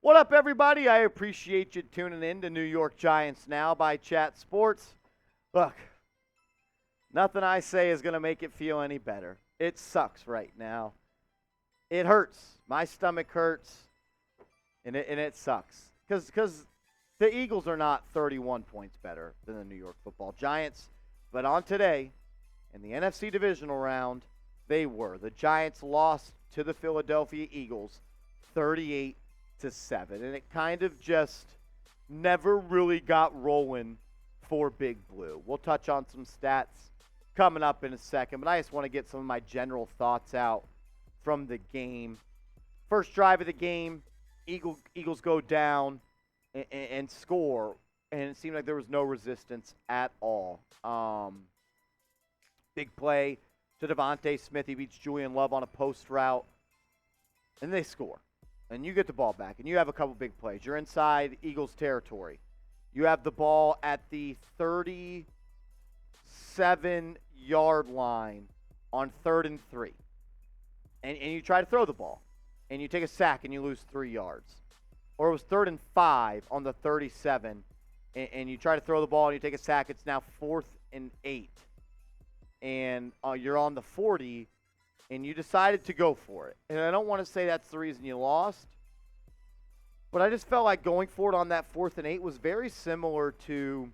What up, everybody? I appreciate you tuning in to New York Giants Now by Chat Sports. Look, nothing I say is going to make it feel any better. It sucks right now. It hurts. My stomach hurts, and it sucks. Because the Eagles are not 31 points better than the New York Football Giants. But on today, in the NFC Divisional Round, they were. The Giants lost to the Philadelphia Eagles 38-7, and it kind of just never really got rolling for Big Blue. We'll touch on some stats coming up in a second, but I just want to get some of my general thoughts out from the game. First drive of the game, Eagles go down and score, and it seemed like there was no resistance at all. Big play to Devontae Smith. He beats Julian Love on a post route, and they score. And you get the ball back, and you have a couple big plays. You're inside Eagles territory. You have the ball at the 37-yard line on 3rd and 3. And you try to throw the ball, and you take a sack, and you lose 3 yards. Or it was 3rd and 5 on the 37, and you try to throw the ball, and you take a sack. It's now 4th and 8. And you're on the 40, and you decided to go for it. And I don't want to say that's the reason you lost, but I just felt like going for it on that 4th and 8 was very similar to,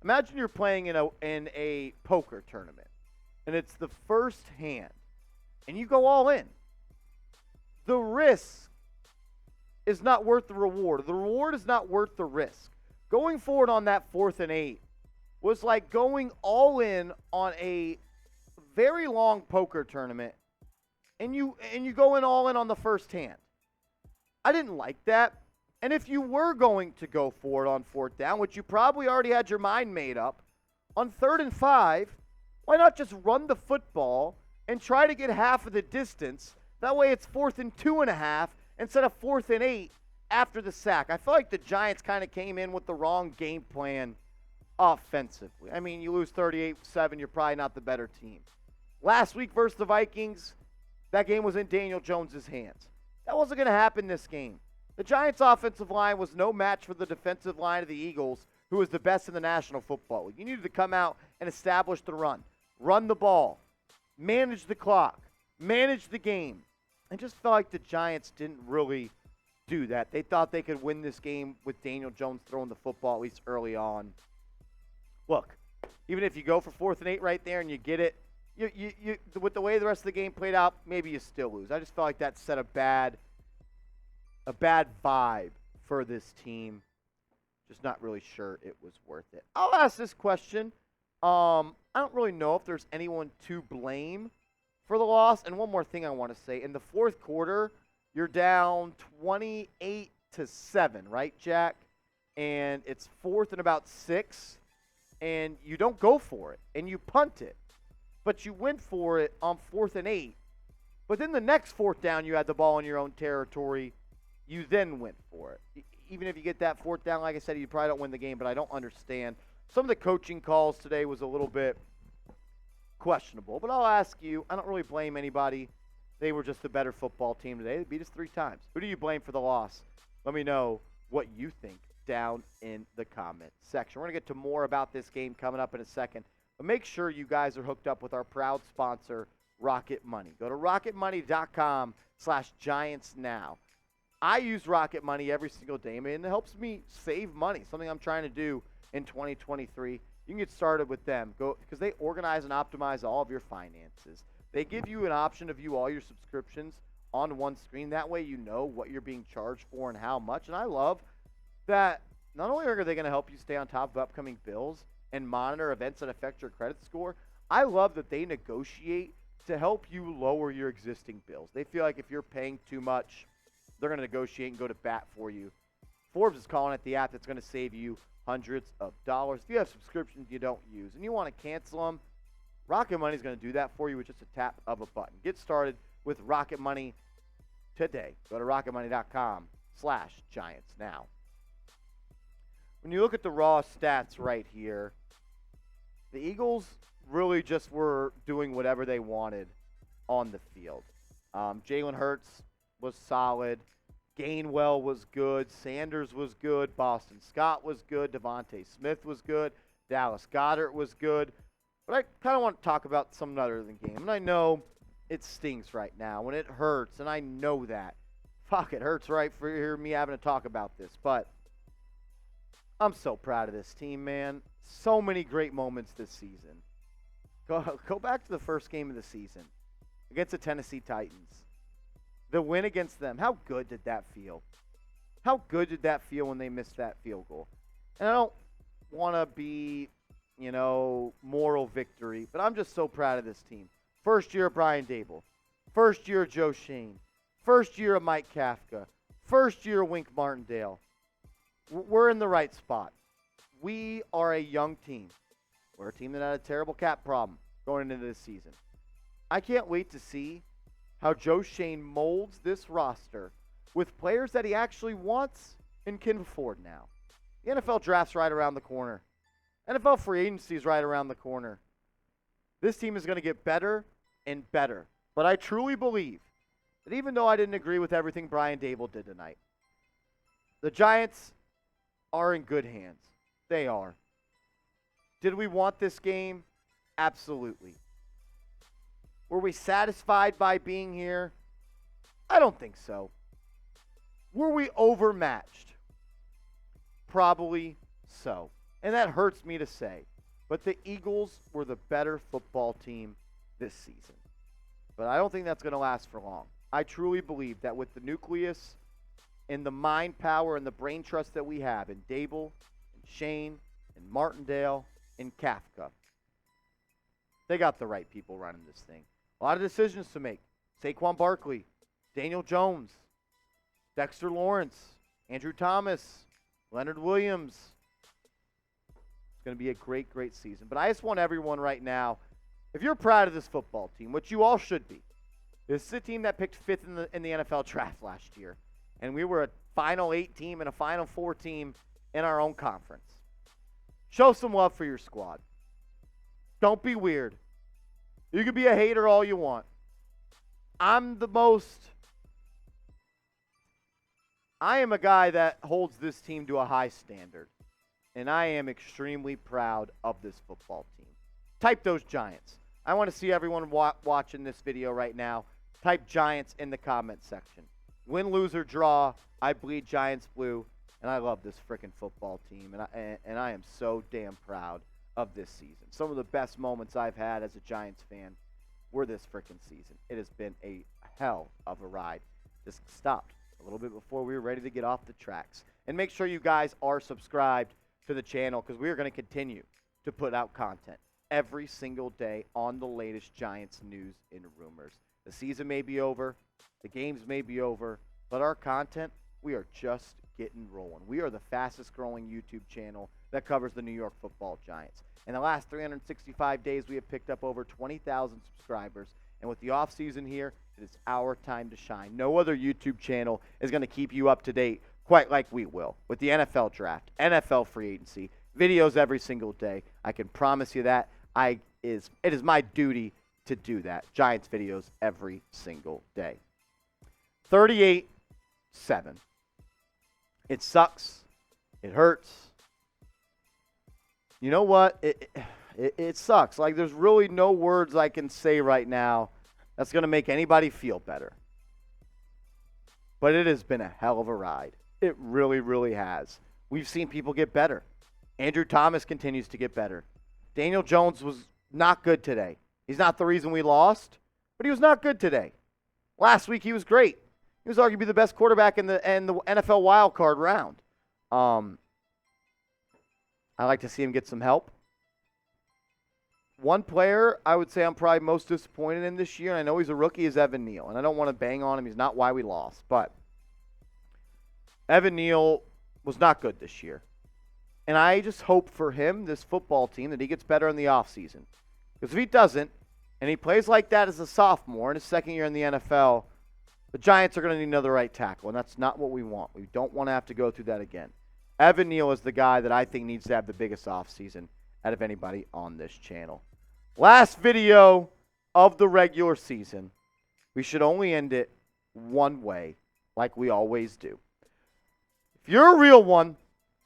imagine you're playing in a poker tournament, and it's the first hand, and you go all in. The risk is not worth the reward. The reward is not worth the risk. Going forward on that 4th and 8 was like going all in on a very long poker tournament, and you go in all in on the first hand. I didn't like that. And if you were going to go for it on 4th down, which you probably already had your mind made up, on 3rd and 5, why not just run the football and try to get half of the distance? That way it's 4th and 2.5 instead of 4th and 8 after the sack. I feel like the Giants kind of came in with the wrong game plan offensively. I mean, you lose 38-7, you're probably not the better team. Last week versus the Vikings, that game was in Daniel Jones' hands. That wasn't going to happen this game. The Giants' offensive line was no match for the defensive line of the Eagles, who was the best in the National Football League. You needed to come out and establish the run the ball, manage the clock, manage the game. I just felt like the Giants didn't really do that. They thought they could win this game with Daniel Jones throwing the football, at least early on. Look, even if you go for 4th and 8 right there and you get it, you with the way the rest of the game played out, maybe you still lose. I just felt like that set a bad vibe for this team. Just not really sure it was worth it. I'll ask this question. I don't really know if there's anyone to blame for the loss. And one more thing I want to say. In the 4th quarter, you're down 28-7, right, Jack? And it's 4th and about 6. And you don't go for it, and you punt it. But you went for it on 4th and 8. But then the next 4th down, you had the ball in your own territory. You then went for it. Even if you get that 4th down, like I said, you probably don't win the game, but I don't understand. Some of the coaching calls today was a little bit questionable. But I'll ask you, I don't really blame anybody. They were just a better football team today. They beat us 3 times. Who do you blame for the loss? Let me know what you think down in the comment section. We're going to get to more about this game coming up in a second. But make sure you guys are hooked up with our proud sponsor, Rocket Money. Go to rocketmoney.com/GiantsNow. I use Rocket Money every single day, and it helps me save money, something I'm trying to do in 2023. You can get started with them because they organize and optimize all of your finances. They give you an option to view all your subscriptions on one screen. That way you know what you're being charged for and how much. And I love that not only are they going to help you stay on top of upcoming bills and monitor events that affect your credit score, I love that they negotiate to help you lower your existing bills. They feel like if you're paying too much, they're going to negotiate and go to bat for you. Forbes is calling it the app that's going to save you hundreds of dollars. If you have subscriptions you don't use and you want to cancel them, Rocket Money is going to do that for you with just a tap of a button. Get started with Rocket Money today. Go to rocketmoney.com/GiantsNow. When you look at the raw stats right here, the Eagles really just were doing whatever they wanted on the field. Jalen Hurts was solid. Gainwell was good. Sanders was good. Boston Scott was good. Devontae Smith was good. Dallas Goedert was good. But I kind of want to talk about some other than game. And I know it stings right now, and it hurts, and I know that. Fuck, it hurts right for hear me having to talk about this. But I'm so proud of this team, man. So many great moments this season. Go back to the first game of the season against the Tennessee Titans. The win against them. How good did that feel? How good did that feel when they missed that field goal? And I don't want to be, moral victory, but I'm just so proud of this team. First year of Brian Daboll. First year of Joe Shane. First year of Mike Kafka. First year of Wink Martindale. We're in the right spot. We are a young team. We're a team that had a terrible cap problem going into this season. I can't wait to see how Joe Shane molds this roster with players that he actually wants and can afford now. The NFL draft's right around the corner. NFL free agency is right around the corner. This team is going to get better and better. But I truly believe that even though I didn't agree with everything Brian Daboll did tonight, the Giants are in good hands. They are. Did we want this game? Absolutely. Were we satisfied by being here? I don't think so. Were we overmatched? Probably so. And that hurts me to say. But the Eagles were the better football team this season. But I don't think that's going to last for long. I truly believe that with the nucleus and the mind power and the brain trust that we have in Daboll, and Shane, and Martindale, and Kafka, they got the right people running this thing. A lot of decisions to make. Saquon Barkley, Daniel Jones, Dexter Lawrence, Andrew Thomas, Leonard Williams. It's going to be a great, great season. But I just want everyone right now, if you're proud of this football team, which you all should be, this is a team that picked fifth in the NFL draft last year. And we were a Final 8 team and a Final 4 team in our own conference. Show some love for your squad. Don't be weird. You can be a hater all you want. I am a guy that holds this team to a high standard. And I am extremely proud of this football team. Type those Giants. I want to see everyone watching this video right now. Type Giants in the comment section. Win, lose, or draw, I bleed Giants blue. And I love this freaking football team. And I am so damn proud of this season. Some of the best moments I've had as a Giants fan were this freaking season. It has been a hell of a ride. Just stopped a little bit before we were ready to get off the tracks. And make sure you guys are subscribed to the channel because we are going to continue to put out content every single day on the latest Giants news and rumors. The season may be over, the games may be over, but our content, we are just getting rolling. We are the fastest growing YouTube channel that covers the New York Football Giants. In the last 365 days, we have picked up over 20,000 subscribers. And with the offseason here, it is our time to shine. No other YouTube channel is going to keep you up to date quite like we will. With the NFL draft, NFL free agency, videos every single day. I can promise you that. It is my duty to do that. Giants videos every single day. 38-7. It sucks. It hurts. You know what? It sucks. Like, there's really no words I can say right now that's going to make anybody feel better. But it has been a hell of a ride. It really, really has. We've seen people get better. Andrew Thomas continues to get better. Daniel Jones was not good today. He's not the reason we lost, but he was not good today. Last week he was great. He was arguably the best quarterback in the NFL wildcard round. I like to see him get some help. One player I would say I'm probably most disappointed in this year, and I know he's a rookie, is Evan Neal. And I don't want to bang on him. He's not why we lost. But Evan Neal was not good this year. And I just hope for him, this football team, that he gets better in the offseason. Because if he doesn't, and he plays like that as a sophomore in his second year in the NFL, the Giants are going to need another right tackle, and that's not what we want. We don't want to have to go through that again. Evan Neal is the guy that I think needs to have the biggest offseason out of anybody on this channel. Last video of the regular season. We should only end it one way, like we always do. If you're a real one,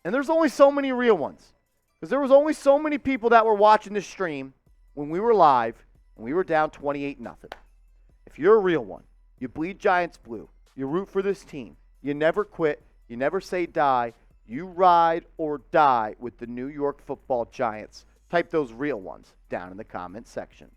and there's only so many real ones, because there was only so many people that were watching this stream when we were live and we were down 28-0. If you're a real one, you bleed Giants blue, you root for this team, you never quit, you never say die, you ride or die with the New York Football Giants. Type those real ones down in the comment section.